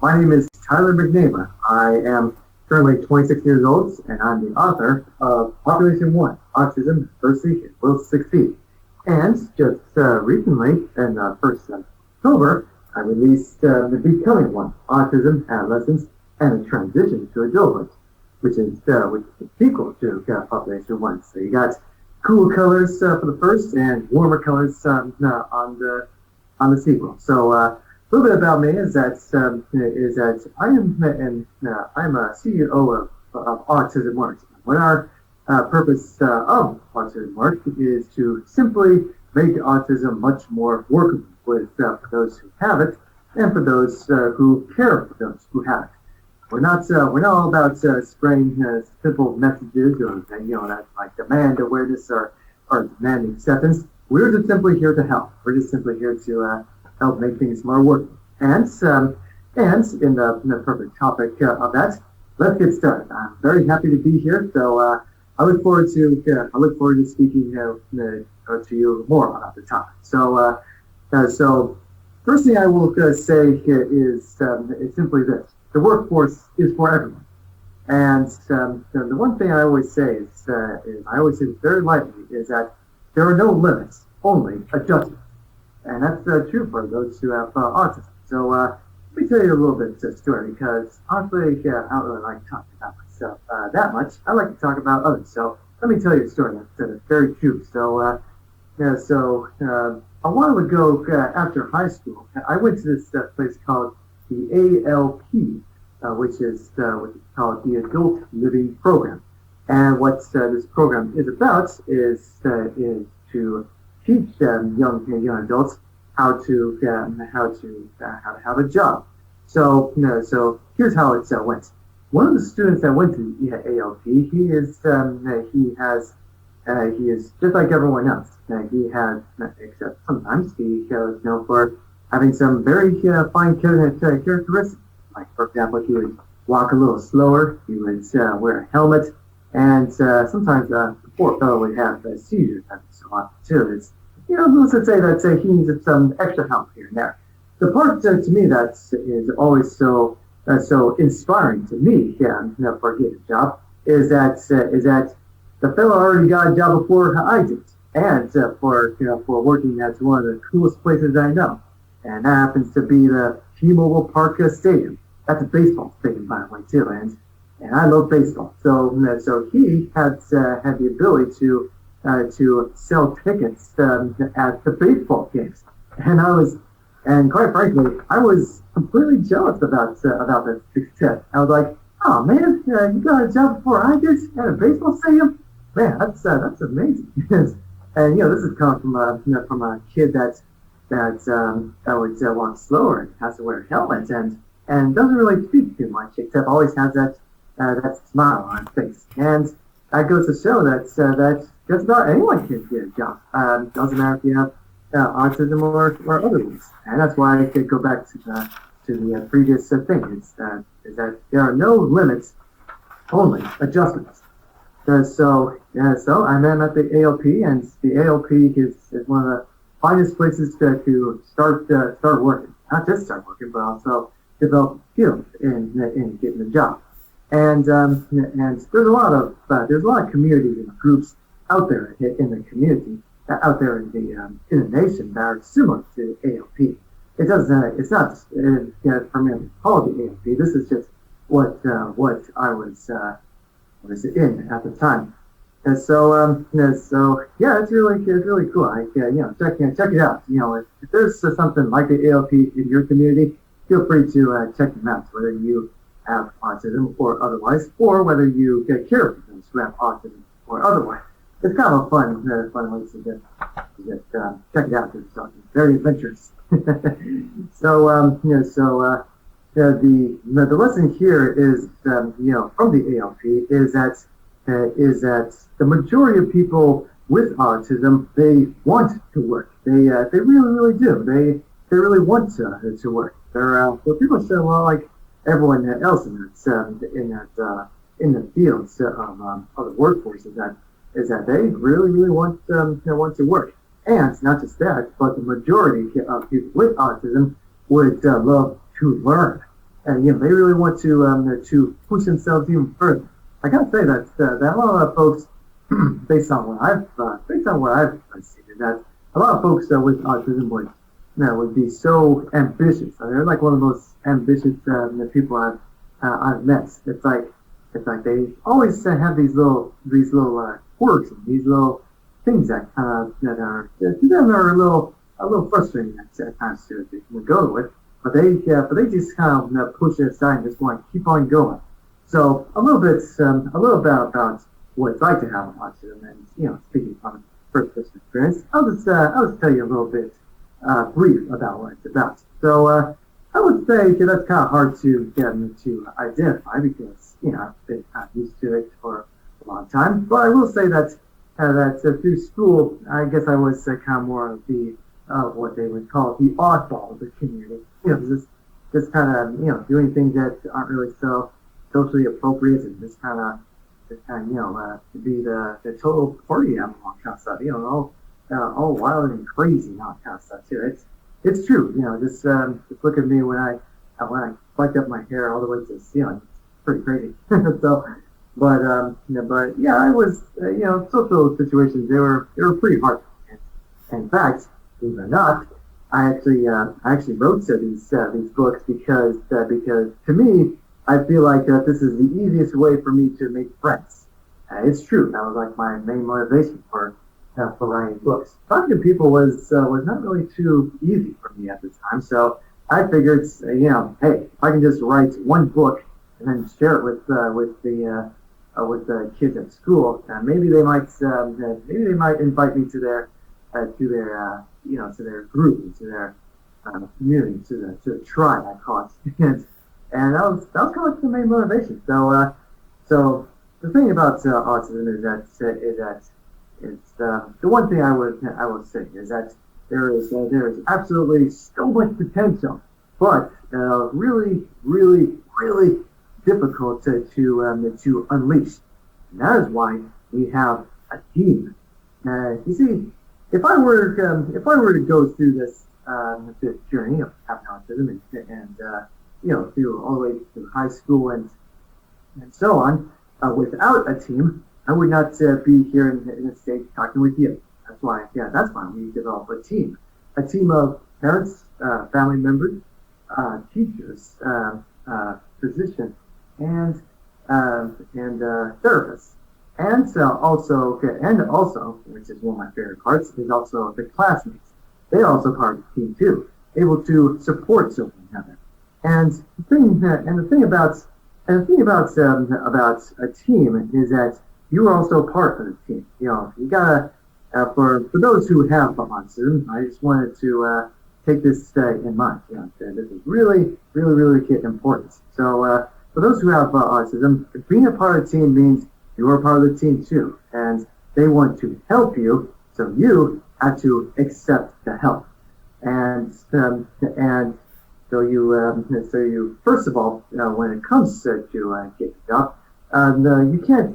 My name is Tyler McNamer. I am currently 26 years old, and I'm the author of Population 1, Autism, Diversity, and Will Succeed. And just recently, in the 1st of October, I released The Becoming One, Autism, Adolescence, and the Transition to Adulthood, which is the sequel to Population 1. So you got cool colors for the first and warmer colors on the sequel. So a little bit about me is that I'm a CEO of Autismworks. What our purpose of Autismworks is to simply make autism much more workable for those who have it and for those who care for those who have it. We're not all about spraying simple messages or that like demand awareness or demand acceptance. We're just simply here to help. We're just simply here to help make things more workable. And in the perfect topic of that, let's get started. I'm very happy to be here. So I look forward to speaking to you more about the topic. So first thing I will say is simply this. The workforce is for everyone. And the one thing I always say is I always say very lightly is that there are no limits, only adjustments. And that's true for those who have autism. So let me tell you a little bit of a story, because honestly, I don't really like talking about myself that much. I like to talk about others. So let me tell you a story that's very true. So a while ago, after high school, I went to this place called the ALP, which is called the Adult Living Program. And what this program is about is to teach young adults how to have a job. So here's how it went. One of the students that went to the ALP, he is just like everyone else. He has, except sometimes he is known for having some very fine characteristics. Like, for example, he would walk a little slower, he would wear a helmet, and sometimes the poor fellow would have seizures every so often too. It's, let's say that he needs some extra help here and there. The part to me that is always so inspiring to me, for getting a job, is that the fellow already got a job before I did, and for working at one of the coolest places I know. And that happens to be the T-Mobile Park Stadium. That's a baseball stadium, by the way, too. And I love baseball. So he had the ability to sell tickets at the baseball games. And quite frankly, I was completely jealous about that success. I was like, oh man, you got a job before I did at a baseball stadium? Man, that's amazing. And this is coming from a kid that would walk slower and has to wear a helmet and doesn't really speak too much, except always has that smile on his face. And that goes to show that just about anyone can get a job. Doesn't matter if you have autism or other ones. And that's why I could go back to the previous thing. Is that there are no limits, only adjustments. So I met him at the ALP, and the ALP is one of the finest places to start working. Not just start working, but also develop skills in getting a job. And there's a lot of communities and groups out there in the community, out there in the nation that are similar to ALP. It's not primarily called the ALP. This is just what I was in at the time. And so yeah, it's really cool. Check it out. If there's something like the ALP in your community, feel free to check them out, whether you have autism or otherwise, or whether you care for those who have autism or otherwise. It's kind of a fun way to just check it out. It's very adventurous. The lesson here is from the ALP is that the majority of people with autism, they want to work. They really do. They really want to work. People say, well, like everyone else in the fields of the workforce is that they really want to work. And not just that, but the majority of people with autism would love to learn. and they really want to push themselves even further. I gotta say that a lot of folks, based on what I've seen, is that a lot of folks with autism would be so ambitious. They're like one of the most ambitious people I've met. It's like they always have these little quirks and these little things that to them are a little frustrating at times to go with. But they just kind of push it aside and just want to keep on going. So a little bit about what it's like to have autism, and speaking from first person experience, I'll just tell you a little bit brief about what it's about. So I would say that's kind of hard to get to identify because I've been kind of used to it for a long time. But I will say that through school, I guess I was kind of more of the what they would call the oddball of the community. Just kind of doing things that aren't really so socially appropriate, and just kind of to be the total party animal kind of stuff. All wild and crazy and all kind of stuff too. It's true. Just look at me when I plucked up my hair all the way to the ceiling. It's pretty crazy. So, but yeah, I was social situations, they were pretty hard. And in fact, believe it or not, I actually wrote these books because to me, I feel like this is the easiest way for me to make friends. It's true. That was like my main motivation for writing books. Talking to people was not really too easy for me at the time. So I figured, hey, if I can just write one book and then share it with the kids at school, maybe they might invite me to their group, to their community, to the tribe, I call it. And that was kind of like the main motivation. So the thing about autism is that it's the one thing I will say is that there is absolutely so much potential, but really difficult to unleash. And that is why we have a team. You see, if I were to go through this journey of having autism and through all the way to high school and so on, without a team, I would not be here in the States talking with you. That's why we develop a team of parents, family members, teachers, physicians, and therapists, and also, which is one of my favorite parts, is also the classmates. They are also part of the team too, able to support one another. And the thing about a team is that you are also part of the team. You gotta for those who have autism, I just wanted to take this in mind. This is really important. So for those who have autism, being a part of the team means you are part of the team too, and they want to help you, so you have to accept the help. And so you first of all, when it comes to getting help, you can't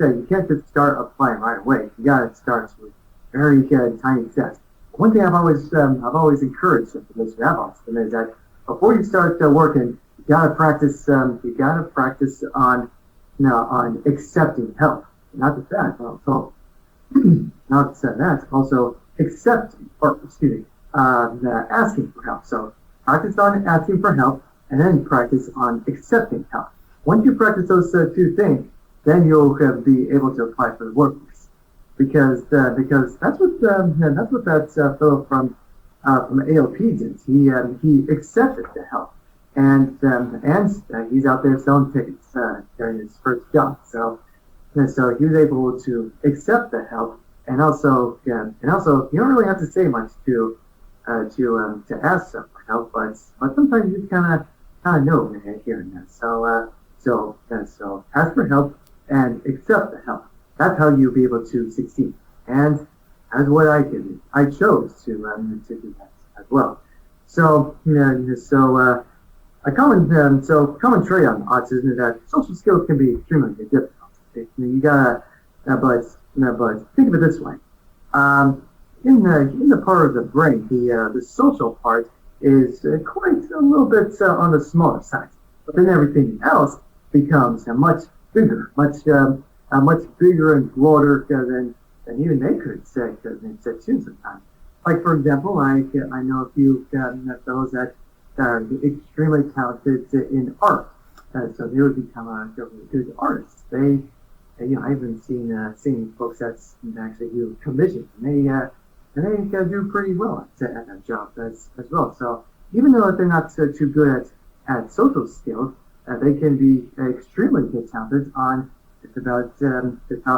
just start applying right away. You gotta start with very tiny steps. One thing I've always encouraged for those who have autism is that before you start working, you gotta practice on accepting help. Not just that, also accepting, asking for help. So practice on asking for help, and then practice on accepting help. Once you practice those two things, then you'll be able to apply for the workforce. Because that's what that fellow from ALP did. He accepted the help, and he's out there selling tickets during his first job. So he was able to accept the help, and also you don't really have to say much to ask for help, but sometimes you kind of know here and there. So ask for help and accept the help. That's how you'll be able to succeed. And that's what I did. I chose to do that as well. So a common trait on autism is that social skills can be extremely difficult. You gotta, but think of it this way. In the part of the brain, the social part is quite a little bit on the smaller side. But then everything else becomes a much bigger, much bigger and broader than even they could say too sometimes. Like for example, I know a few fellows that are extremely talented in art, so they would become a good artist. I've even seen folks that actually do commissions, and they do pretty well at that job as well. So even though they're not too good at social skills, they can be extremely good talented on just about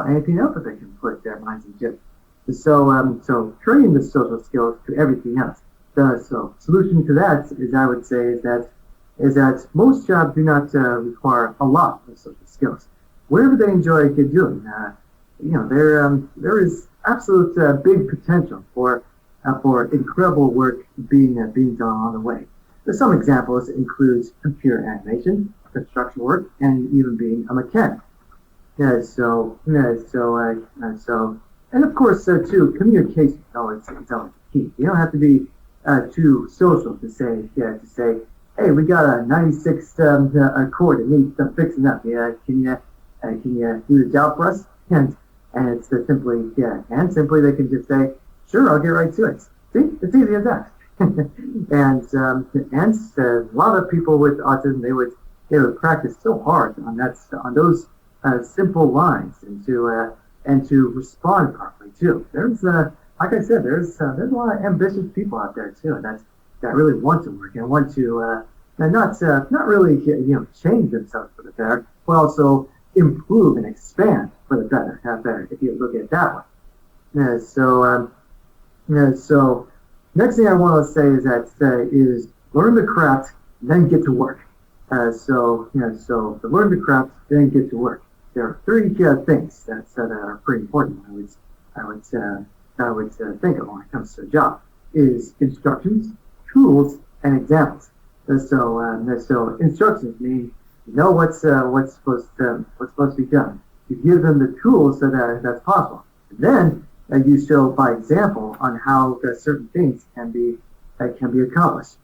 anything else that they can put their minds into. So training the social skills to everything else. So solution to that is, I would say, is that most jobs do not require a lot of social skills. Whatever they enjoy doing, there is absolute big potential for incredible work being done on the way. Some examples include computer animation, construction work, and even being a mechanic. And of course, too, communication is always key. You don't have to be too social to say, hey, we got a 96 chord that needs fixing up. Yeah, can you do the job for us? And it's simply they can just say, sure, I'll get right to it. See, it's easy as that. and a lot of people with autism, they would practice so hard on those simple lines and to respond properly too. There's like I said, there's a lot of ambitious people out there too that really want to work and want to not really change themselves for the better, but also improve and expand for the better. If you look at it that way. So next thing I want to say is learn the craft, then get to work. So learn the craft, then get to work. There are three things that are pretty important. I would think of when it comes to a job: is instructions, tools, and examples. So instructions mean what's supposed to be done. You give them the tools so that that's possible. And then you show by example on how certain things can be accomplished.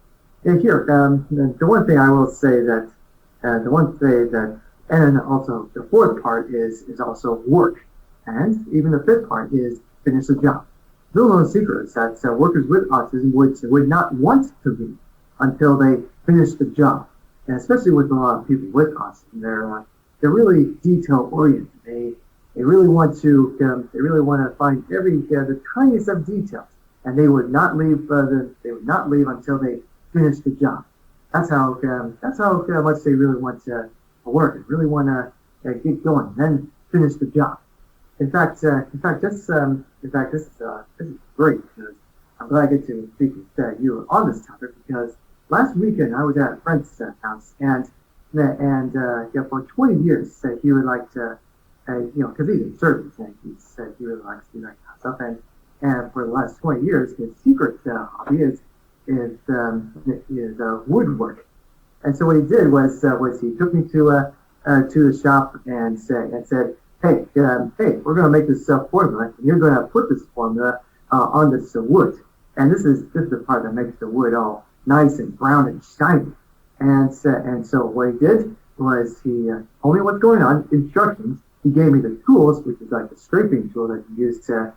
And here, the one thing I will say and then also the fourth part is also work, and even the fifth part is finish the job. The little secret is that workers with autism would not want to leave until they finish the job, and especially with a lot of people with autism, they're really detail oriented. They really want to find the tiniest of details, and they would not leave until they finish the job. That's how much they really want to work and really want to get going, then finish the job. In fact, this is great because I'm glad I get to speak with you on this topic, because last weekend I was at a friend's house, and for 20 years he would like to, because he's a surgeon, and he really likes to do that kind of stuff, and for the last 20 years his secret hobby is woodwork. And so what he did was he took me to the shop and said, hey, we're going to make this formula, and you're going to put this formula on this wood. And this is the part that makes the wood all nice and brown and shiny. And so what he did was he told me what's going on, instructions. He gave me the tools, which is like the scraping tool that you use to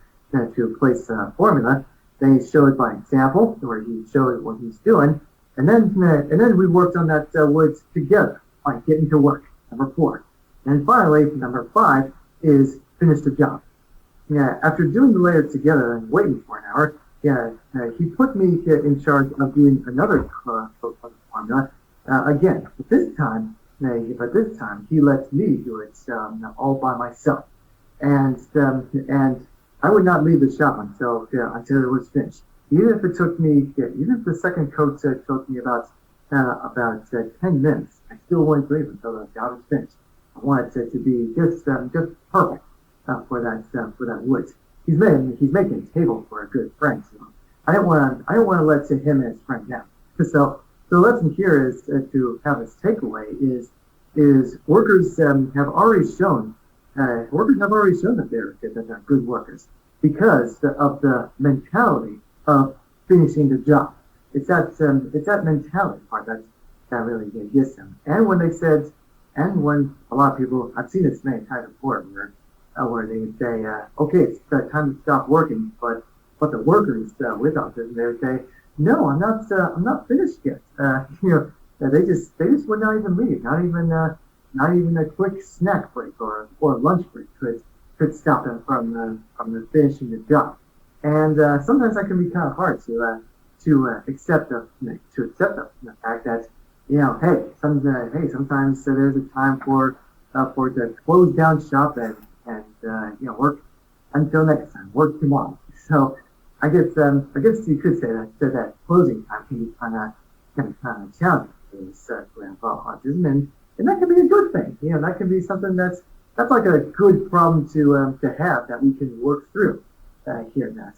place formula. Then he showed by example, where he showed what he's doing. And then we worked on that wood together, like getting to work, number 4. And finally, number 5 is finish the job. Yeah, after doing the layers together and waiting for an hour, he put me in charge of doing another formula again. But this time he let me do it all by myself. And I would not leave the shop until it was finished. Even if the second coat took me about 10 minutes, I still wouldn't leave until the job was finished. I wanted it to be just perfect for that wood. He's making a table for a good friend, so I don't want to let him and his friend down. So the lesson here is to have this takeaway is workers have already shown that they're good workers because of the mentality of finishing the job. It's that mentality part really gets them. And when they said, and when a lot of people, I've seen this many times before, where they would say, okay, it's time to stop working, but the workers with autism, they would say, no, I'm not finished yet. They just would not even leave, not even a quick snack break or lunch break could stop them from finishing the job. And sometimes that can be kind of hard to accept the fact that hey, sometimes there's a time for to close down shop and work until next time, work tomorrow. So I guess you could say that closing time can be kind of challenging for autism, and that can be a good thing. That can be something that's like a good problem to have that we can work through here and there.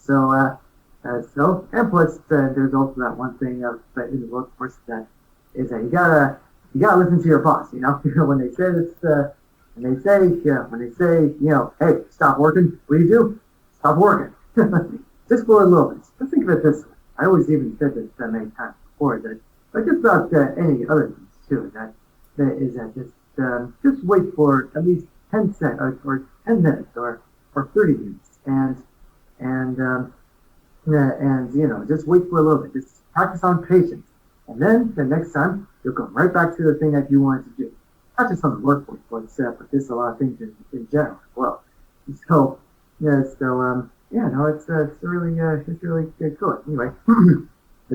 And plus there's also that one thing in the workforce that is that you gotta listen to your boss. When they say this, when they say hey, stop working, what do? Stop working. Just for a little bit. Just think of it this way. I always even said this many times before that, but just about any other things too. That is that just wait for at least 10 seconds or 10 minutes or 30 minutes and just wait for a little bit. Just practice on patience. And then the next time, you'll come right back to the thing that you wanted to do. Not just on the workforce, but just a lot of things in general as well. So, it's really good. Anyway,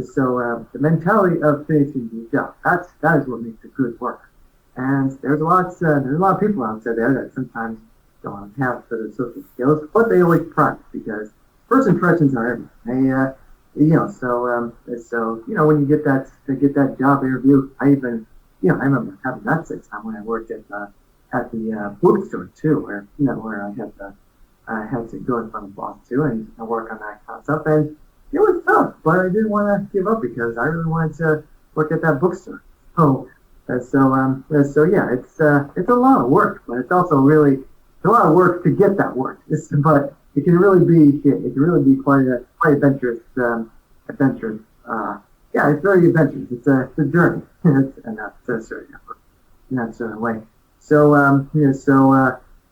so the mentality of finishing the job, that is what makes a good worker. And there's a lot of people out there that sometimes don't have the social skills, but they always practice because first impressions are everything. When you get that job interview, I remember having that time when I worked at the bookstore too, where I had to go in front of the boss too and work on that kind of stuff, and it was tough, but I didn't want to give up because I really wanted to work at that bookstore. It's a lot of work, but it's also really a lot of work to get that work. But it can really be quite adventurous. It's very adventurous. It's a journey, and that's in that sort of way. So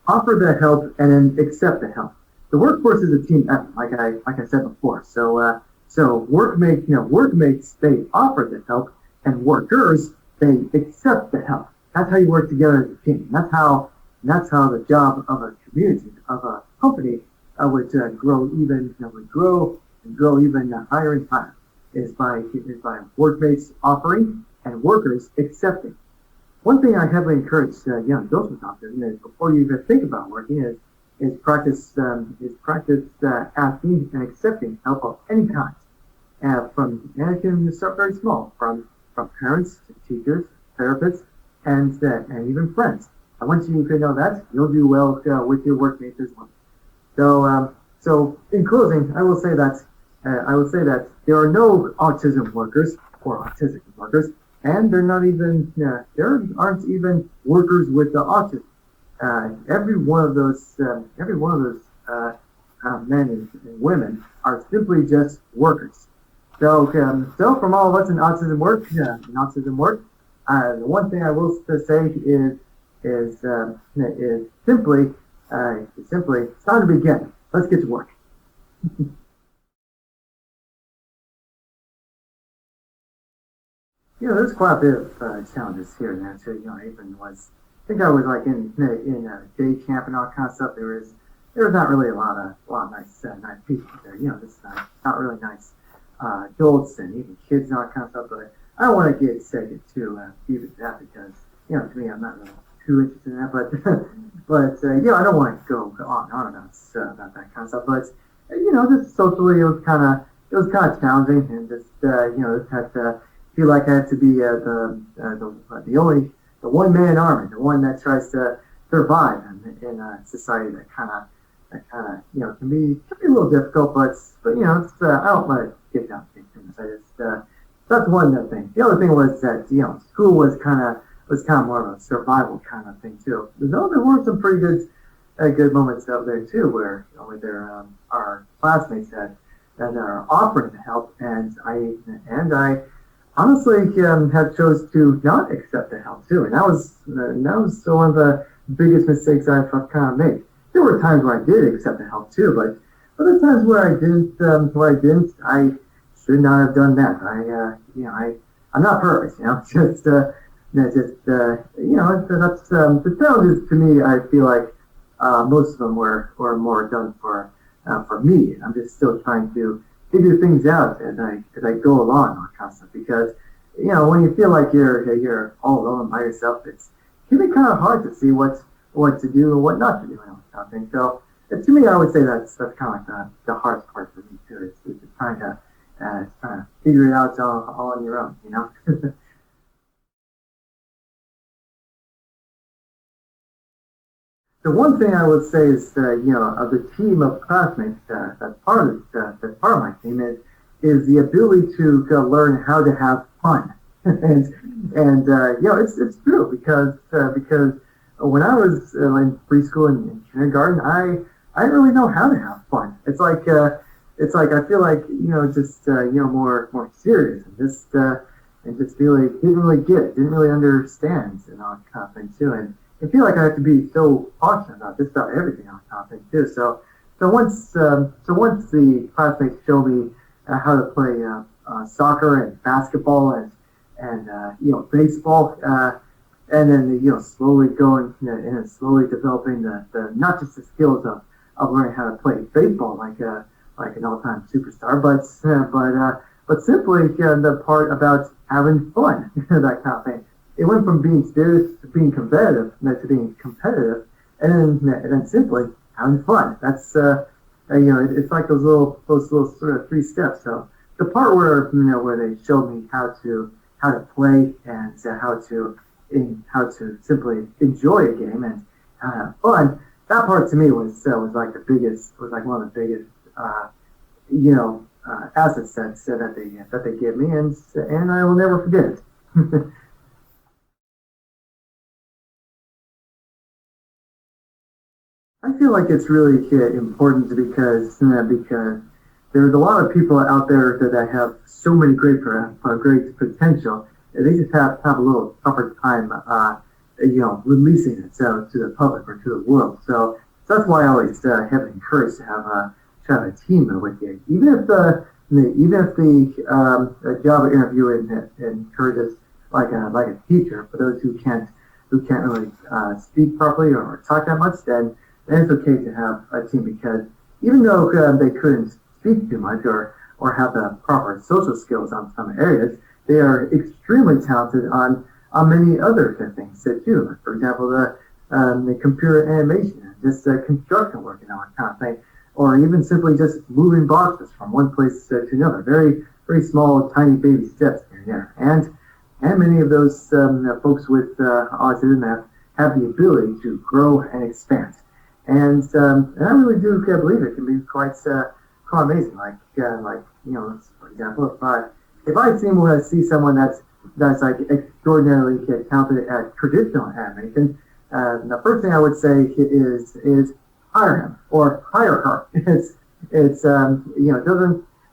offer the help and then accept the help. The workforce is a team effort, like I said before. So workmates they offer the help, and workers they accept the help. That's how you work together as a team. That's how the job of a community, of a company, would grow even higher and higher. Is by workmates offering and workers accepting. One thing I heavily encourage young adults with autism is before you even think about working is practice asking and accepting help of any kind. And it can start very small, from parents to teachers, therapists, and even friends. And once you know that, you'll do well with your workmates as well. So in closing, I will say that there are no autism workers or autistic workers, and there aren't even workers with the autism. Every one of those men and women are simply just workers. So from all of us in Autism Works, the one thing I will say is simply it's time to begin. Let's get to work. There's quite a bit of challenges here and there too. I think I was like in day camp and all kind of stuff. There was not really a lot of nice people there. Just not really nice adults and even kids and all that kind of stuff. But I don't want to get too deep into that because to me I'm not really too interested in that. But I don't want to go on and on about that kind of stuff. But just socially it was kind of challenging, and just just had to feel like I had to be the one man army, the one that tries to survive in a society that kind of can be a little difficult, but it's I don't let it get down to things. I just that's one thing. The other thing was that school was kind of more of a survival kind of thing too. Though there were some pretty good moments out there too, where our classmates that are offering to help, and I honestly have chose to not accept the help too, and that was one of the biggest mistakes I've kind of made. There were times where I did accept the help too, but other times where I didn't, I should not have done that. I'm not perfect, that's the challenges to me. I feel like most of them were more done for me. I'm just still trying to figure things out as I go along on constantly because when you feel like you're all alone by yourself, it can be kind of hard to see what to do and what not to do and all that kind of thing. So to me, I would say that's kind of like the hardest part for me too. Is trying to figure it out all on your own. The one thing I would say is, of the team of classmates that's part of my team is the ability to learn how to have fun, and it's true because when I was in preschool and in kindergarten, I didn't really know how to have fun. It's like I feel like just more serious and just really didn't really get it, didn't really understand and all that kind of thing too. And I feel like I have to be so passionate about just about everything on topic too. So once the classmates show me how to play soccer and basketball and baseball, and then slowly going and slowly developing the not just the skills of learning how to play baseball like an all-time superstar, but simply the part about having fun, that kind of thing. It went from being serious to being competitive, to being competitive, and then simply having fun. That's it's like those little sort of three steps. So the part where they showed me how to play and how to simply enjoy a game and have fun. That part to me was like one of the biggest assets that they give me, and I will never forget it. I feel like it's really important because there's a lot of people out there that have so many great potential. They just have a little tougher time, releasing it to the public or to the world. So that's why I always have encouraged to have a team with you, even if the job interview encourages like a teacher for those who can't really speak properly or talk that much. Then it's okay to have a team because even though they couldn't speak too much or have the proper social skills on some areas, they are extremely talented on many other things too. Like, for example, the computer animation, just construction work and all that kind of thing, or even simply just moving boxes from one place to another. Very, very small, tiny baby steps here and there. And many of those folks with autism have the ability to grow and expand. And I really do believe it can be quite amazing. For example, if I see someone that's like extraordinarily talented at traditional animation, the first thing I would say is hire him or hire her. It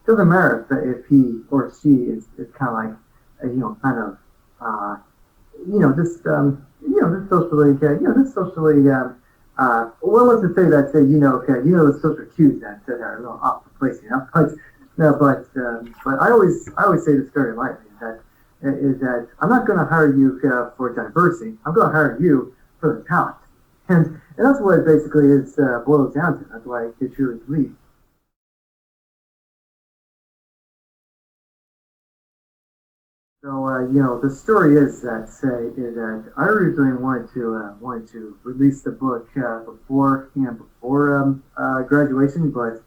doesn't matter if he or she is kind of like this socially well, let's just say that the social cues that are a little off the place, but no, but I always say this very lightly is that I'm not going to hire you for diversity. I'm going to hire you for the talent, and that's what it basically boils down to. That's why I truly believe. So the story is that I originally wanted to release the book before graduation, but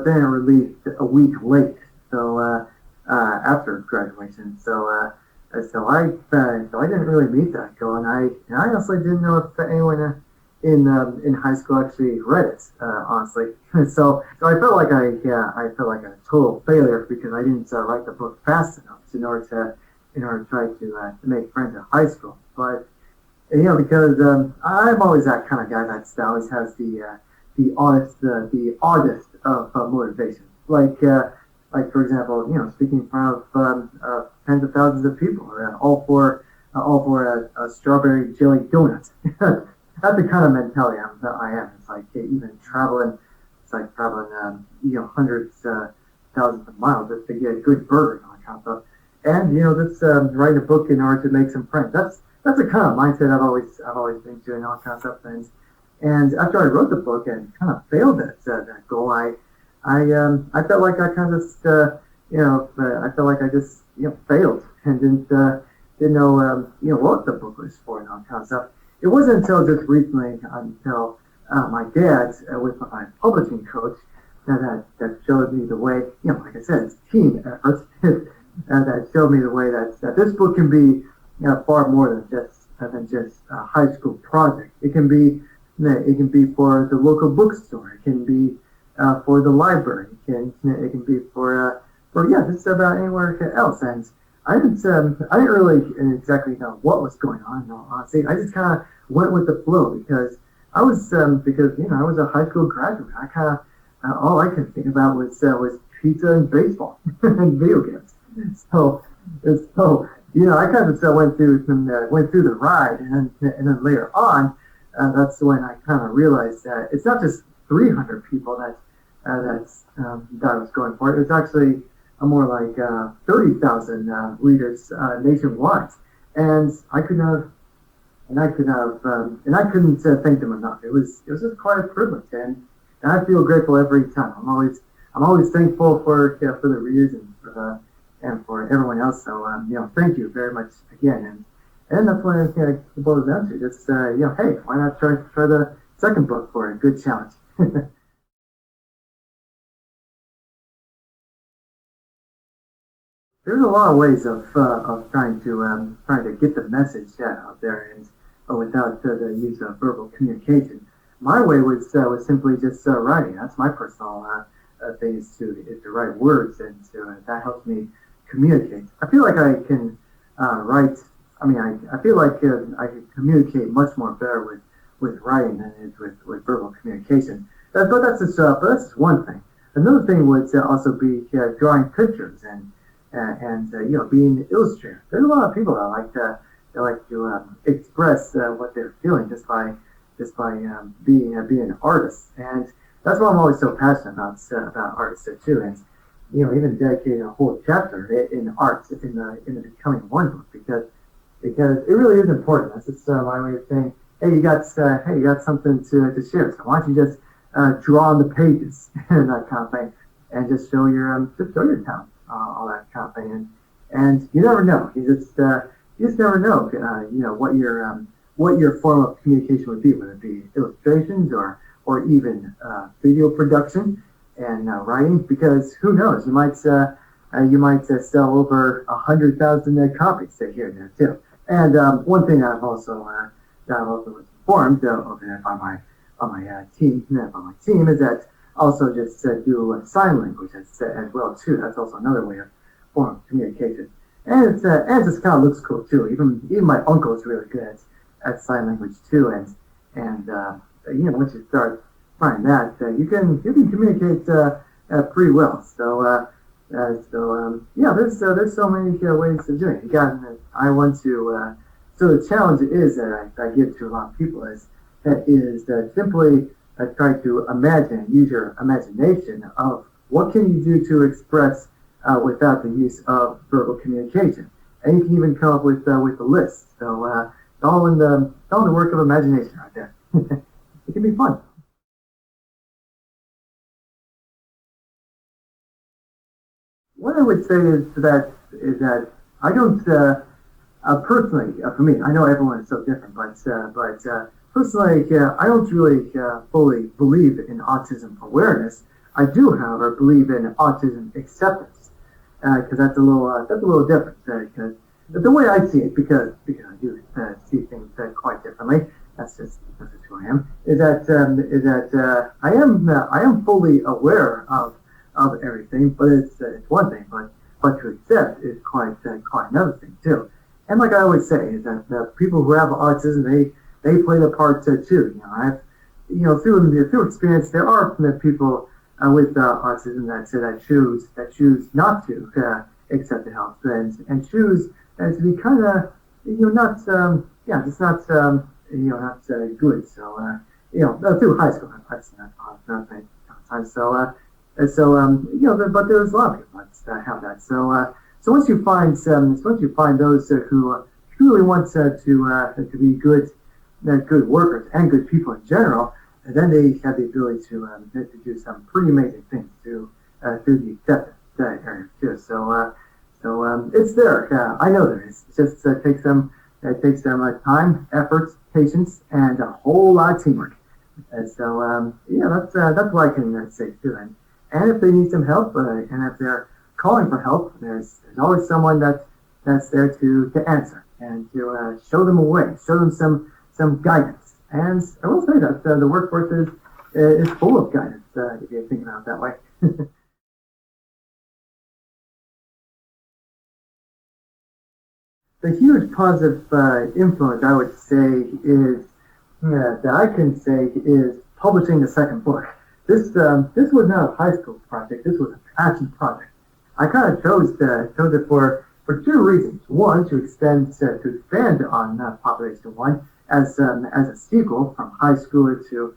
then it released a week late. So after graduation, so I didn't really meet that goal, and I honestly didn't know if anyone in high school actually read it. Honestly, so I felt like a total failure because I didn't write the book fast enough in order to try to make friends in high school. But because I'm always that kind of guy that always has the artist of motivation. like for example, speaking in front of tens of thousands of people, all for a strawberry jelly donut. That's the kind of mentality that I am. It's like even traveling, it's like traveling, hundreds, thousands of miles just to get a good burger and all that kind of stuff. And that's writing a book in order to make some friends. That's the kind of mindset I've always been doing, all kinds of things. And after I wrote the book and kind of failed at that goal, I felt like I kind of just I felt like I just failed and didn't know what the book was for and all kind of stuff. It wasn't until just recently, until my dad with my publishing coach that showed me the way, like I said, it's team effort, that showed me the way that this book can be far more than just a high school project. It can be for the local bookstore. It can be for the library. It can be for just about anywhere else. And I didn't really exactly know what was going on. No, honestly, I just kind of went with the flow because I was I was a high school graduate. I kind of all I could think about was pizza and baseball and video games. So I kind of went through the ride, and then later on, that's when I kind of realized that it's not just 300 people that I was going for. It was actually more like 30,000 readers nationwide, and I couldn't thank them enough. It was just quite a privilege, and I feel grateful every time. I'm always thankful for the readers and for everyone else. So thank you very much again, and that's what it boils down to. Just hey, why not try the second book for a good challenge? There's a lot of ways of trying to get the message out there, and without the use of verbal communication. My way was simply just writing. That's my personal thing is to write words, and that helps me communicate. I feel like I can write. I mean, I feel like I can communicate much more better with writing than it is with verbal communication. But that's just one thing. Another thing would also be drawing pictures and being an illustrator. There's a lot of people that like to express what they're feeling just by being an artist, and that's why I'm always so passionate about artists too. And even dedicating a whole chapter in art in the Becoming One book because it really is important. That's just my way of saying, hey, you got something to share. So why don't you just draw on the pages and that kind of thing, and just show your talent, all that kind of thing. And you never know. You just never know. What your form of communication would be, whether it be illustrations or even video production and writing, because who knows, you might sell over 100,000 copies here and there too. And one thing I've also was informed over there by my team is that also just do sign language as well too. That's also another way of form of communication, and it just kind of looks cool too. Even my uncle is really good at sign language too, and once you start trying that, you can communicate pretty well. So there's so many ways of doing it. So the challenge is that I give to a lot of people is simply try to imagine, use your imagination of what can you do to express without the use of verbal communication, and you can even come up with a list. So it's all in the work of imagination right there. It can be fun. What I would say is that I don't personally, for me, I know everyone is so different, but personally, I don't really fully believe in autism awareness. I do, however, believe in autism acceptance, because that's a little different. Because the way I see it, because I do see things quite differently. That's just who I am. Is that I am fully aware of everything, but it's one thing, but to accept is quite another thing too. And like I always say, is that the people who have autism, they play the part too. Through experience, there are people with autism that choose not to accept the help and choose to be kind of not just not not good. So through high school, that's not sometimes. But there's a lot of people that have that. So once you find those who truly want to be good workers and good people in general, and then they have the ability to do some pretty amazing things through the acceptance area too. So it's there. I know there is. It just takes them time, effort, patience, and a whole lot of teamwork. And so that's what I can say too. And if they need some help, and if they're calling for help, there's always someone that's there to answer and to show them a way, show them some guidance. And I will say that the workforce is full of guidance if you think about it that way. The huge positive influence I would say is that I can say is publishing the second book. This was not a high school project. This was a passion project. I kind of chose it for two reasons. One, to expand on Population One as a sequel from high schooler to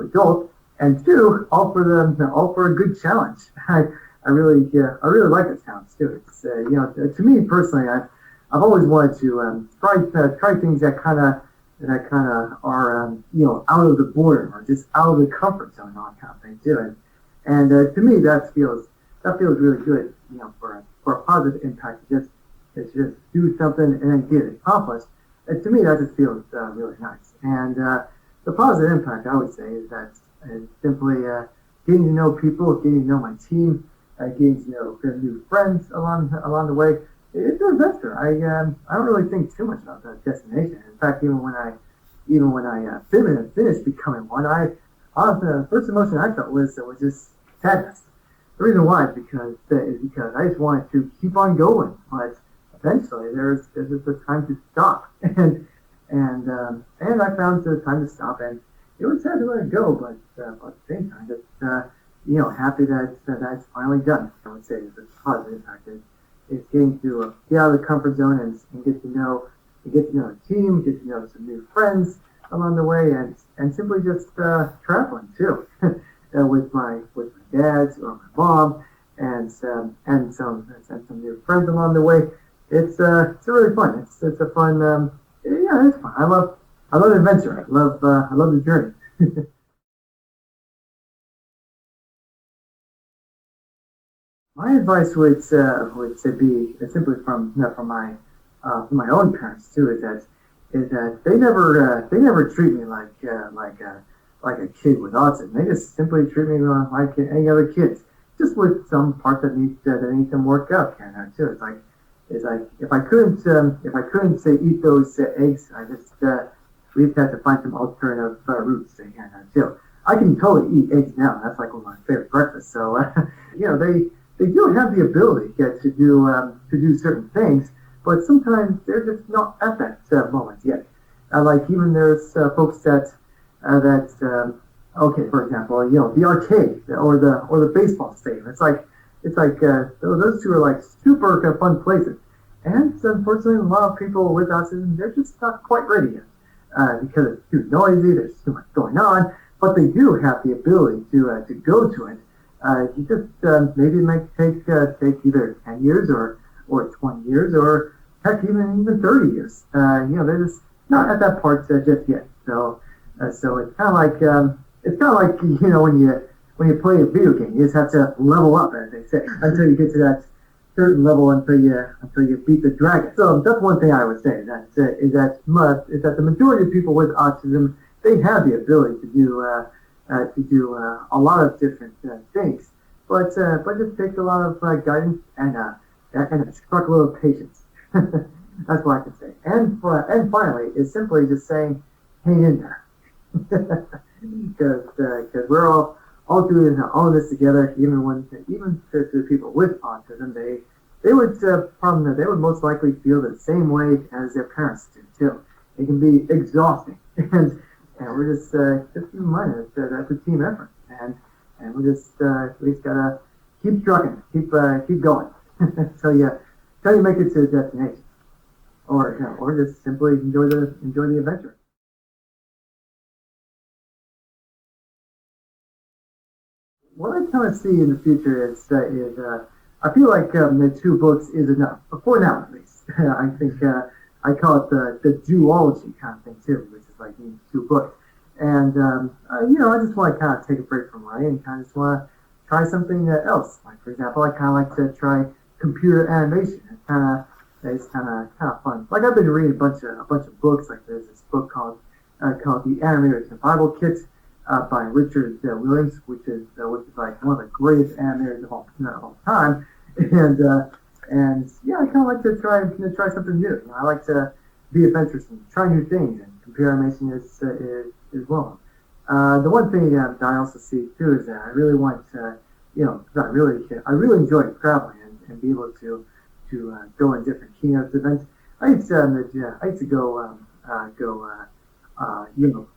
adult, and two, all for a good challenge. I really like this challenge too. It's to me personally, I've always wanted to try things that kind of are out of the border or just out of the comfort zone, all that kind of thing too. And to me that feels really good. For a positive impact, to just do something and then get it accomplished. And to me that just feels really nice. And the positive impact I would say is simply getting to know people, getting to know my team, getting to know new friends along the way. It's an adventure. I don't really think too much about that destination. In fact, even when I finished becoming one, the first emotion I felt was just sadness. The reason why is because I just wanted to keep on going, but eventually there's just a time to stop, and I found the time to stop, and it was sad to let it go, but at the same time, just happy that it's finally done. I would say the positive impact is getting to get out of the comfort zone and get to know the team, get to know some new friends along the way, and simply just traveling too with my dad or my mom and some new friends along the way. It's really fun. It's a fun it's fun. I love adventure. I love the journey. My advice would be simply from my own parents too, is that they never treat me like a kid with autism. They just simply treat me like any other kids, just with some part that need some work out here and there too. It's like if I couldn't say eat those eggs, we just had to find some alternative routes here and there too. I can totally eat eggs now. That's like one of my favorite breakfasts. So they do have the ability to do certain things, but sometimes they're just not at that moment yet. Like even there's folks that for example, the arcade or the baseball stadium. It's like those two are like super fun places, and unfortunately, a lot of people with autism, they're just not quite ready yet because it's too noisy. There's too much going on, but they do have the ability to go to it. You just maybe it might take either 10 years or 20 years or heck even 30 years. They're just not at that part just yet. So it's kind of like when you play a video game, you just have to level up, as they say, until you get to that certain level until you beat the dragon. So that's one thing I would say is that the majority of people with autism, they have the ability to do a lot of different things, but it takes a lot of guidance and a truckload of patience. That's what I can say. And finally, is simply just saying, hang in there, because we're all doing all this together. Even to people with autism, they would most likely feel the same way as their parents do too. It can be exhausting, and we're just reminded that that's a team effort, and we just gotta keep trucking, keep going till you make it to the destination, or just simply enjoy the adventure. What I kind of see in the future is I feel like the two books is enough for now at least. I think I call it the duology kind of thing too, which is like two books. And I just want to kind of take a break from writing and kind of just want to try something else. Like for example, I kind of like to try computer animation. It's kind of fun. Like I've been reading a bunch of books. Like there's this book called The Animator Survival Kit by Richard Williams, which is like one of the greatest animators of all time. And yeah, I kind of like to try something new. I like to be adventurous and try new things, and computer animation is one. The one thing that I also see too is that I really want to, I really enjoy traveling and be able to go on different keynote events. I used to go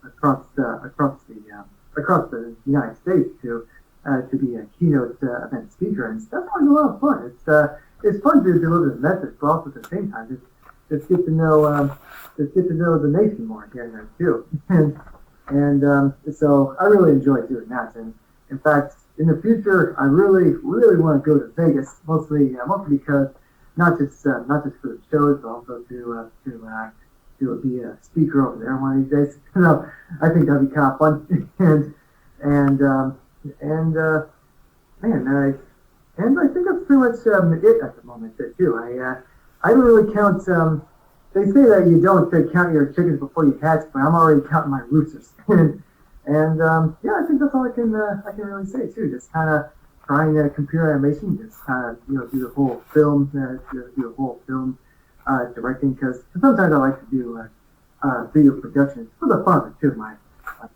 across the United States to be a keynote event speaker, and that's always a lot of fun. It's fun to deliver the message, but also at the same time just get to know the nation more here and there too. And so I really enjoy doing that. And in fact, in the future, I really want to go to Vegas, mostly because not just for the shows, but also to be a speaker over there one of these days. So I think that'd be kind of fun. And I think that's pretty much it at the moment too. I don't really count. They say that you don't count your chickens before you hatch, but I'm already counting my roosters. And I think that's all I can really say too. Just kind of trying computer animation, just kind of do the whole film, directing, because sometimes I like to do video productions for the fun of it too. My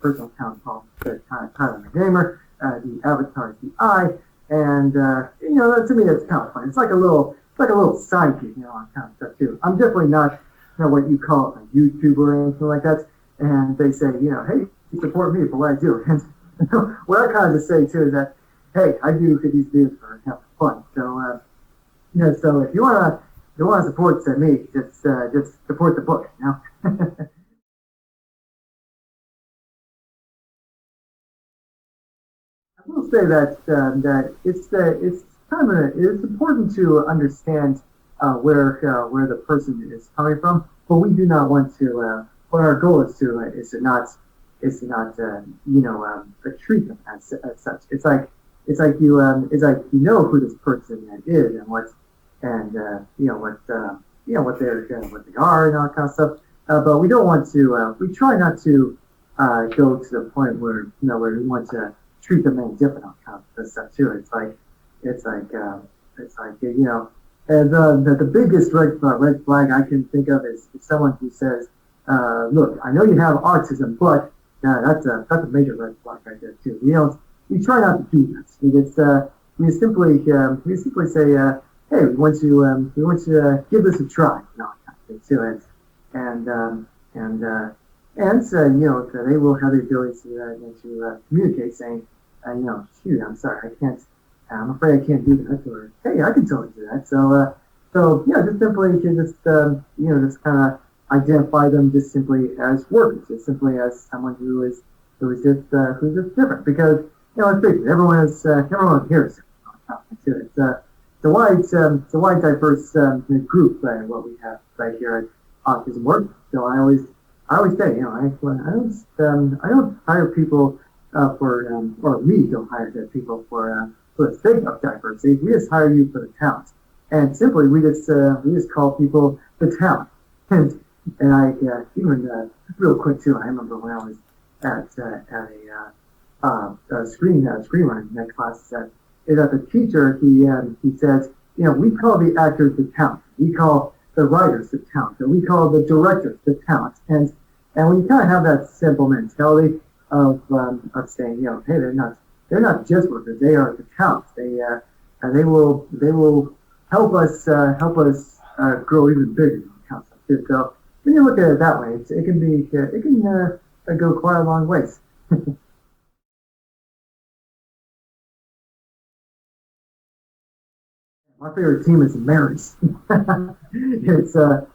personal account called Tyler McNamer. The avatar is the eye, and that, to me, that's kind of fun. It's like a little sidekick, on kind of stuff too. I'm definitely not what you call a YouTuber or anything like that. And they say, hey, you support me for what I do. And what I kind of just say too is that, hey, I do these videos for fun. So so if you wanna support me, just support the book, I will say that it's important to understand where the person is coming from, but we do not want to. What our goal is to not treat them as such. It's like you know who this person is and what they are and all that kind of stuff. But we don't want to. We try not to go to the point where we want to treat them any different on kind of stuff too. And the biggest red flag I can think of is someone who says, "Look, I know you have autism, but that's a major red flag right there too." We try not to do that. We simply say, "Hey, we want you to give this a try," kind of thing too. So they will have the ability to communicate, saying, "Shoot, I'm sorry, I can't. I'm afraid I can't do that," or "Hey, I can totally do that." Just simply you can just kind of identify them just simply as workers, just simply as someone who's just different. Because let's face it, everyone here is different. It's a wide diverse group what we have right here at Autismworks. So I always say, I don't hire people or we don't hire people for the sake of diversity. We just hire you for the talent, and simply we just call people the talent. And I even real quick too. I remember when I was at a screenwriting class that the teacher he says, we call the actors the talent, we call the writers the talent, and we call the directors the talent. And when you kind of have that simple mentality of saying, hey, they're not just workers, they are the talent. They will help us grow even bigger. So when you look at it that way, it can go quite a long ways. My favorite team is the Mariners. It's I'm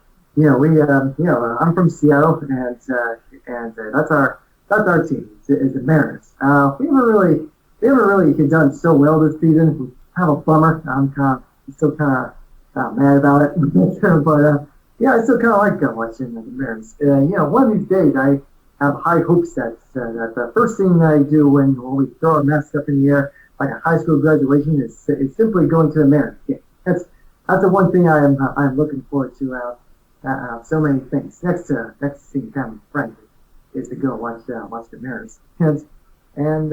from Seattle, and that's our team. Is the Mariners. We haven't really done so well this season. We have a bummer. Still kind of mad about it, but yeah, I still kind of like watching the Mariners. One of these days I have high hopes that the first thing I do when we throw a mask up in the air, like a high school graduation, is simply going to the Mariners game. That's the one thing I'm looking forward to. So many things next to seeing family friends is to go watch the Mariners and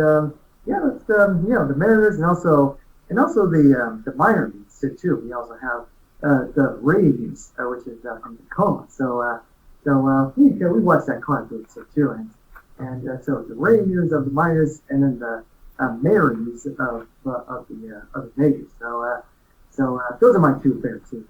that's the Mariners and also the minor leagues too. We also have the Rays, which is from Tacoma. We watch that quite too, so the Rays of the minors, and then the Mariners of the majors. So those are my two favorite teams.